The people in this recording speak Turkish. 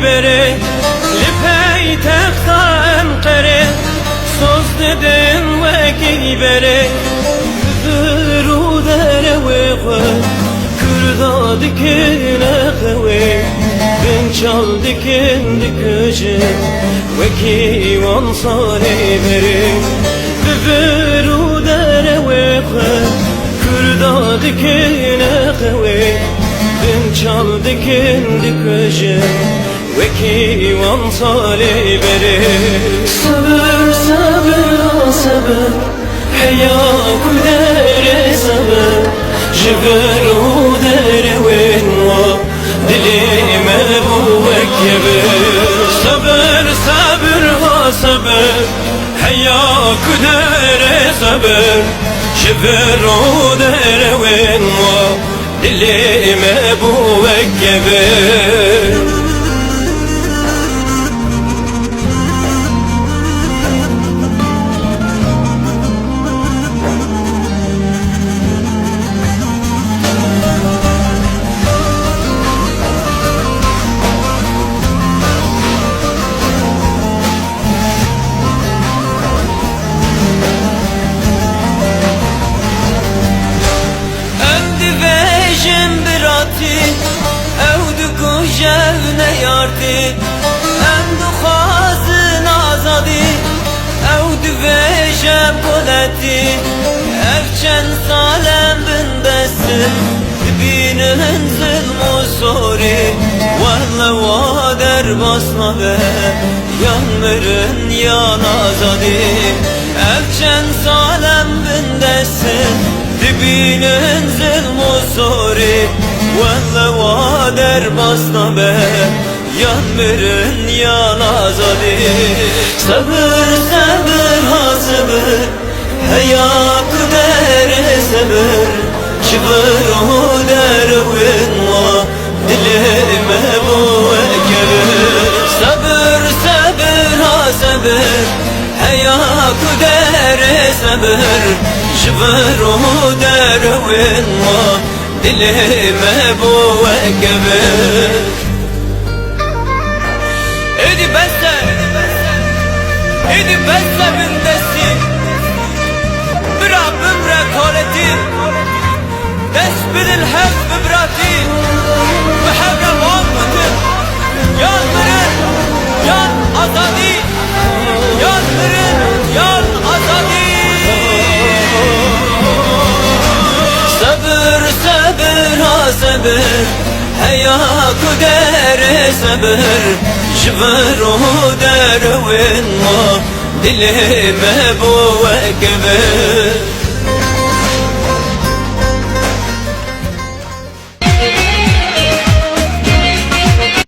beri Lipey texta Enqere Söz dedin veki beri Zuru dere ve Kürda dikine kıve Ben çal dikin dikıcı Veki van sari beri Zuru dere ve Kürda dikine kıve Ben çal dikin dikıcı Veki van sari beri Sabır sabır sabır Heya kudere sabır Jibir u dere wenwa Dilime bu vekibir Sabır sabır ha sabır Heya kudere sabır Jibir u dere wenwa Dilime bu vekibir جevne yardi Em du xazin azadi Ew diveje poleti Ev çend salem bin besin Dibinin zulm u sori Valla va derbasna be Yan mirin yan azadi Ev çend salem bin desin Dibinin zulm u sori Valla va derbasna be Yan mirin yan azadi Sabır sabır ha sabır Heya kudere sabır Çıvır o dervin va Dilime bu ekebir Sabır sabır ha sabır Heya kudere sabır Çıvır o dervin va Dilime bu ekebir Edi besse bin desi Birabbim rekaleti Desbidil hep bibrati Mehevre vahmetin Yan mirin yan azadi Yan mirin yan azadi Sabır sabır ha sabır Heya kudere sabır Jibir u derwin ma Dilime bu ekebir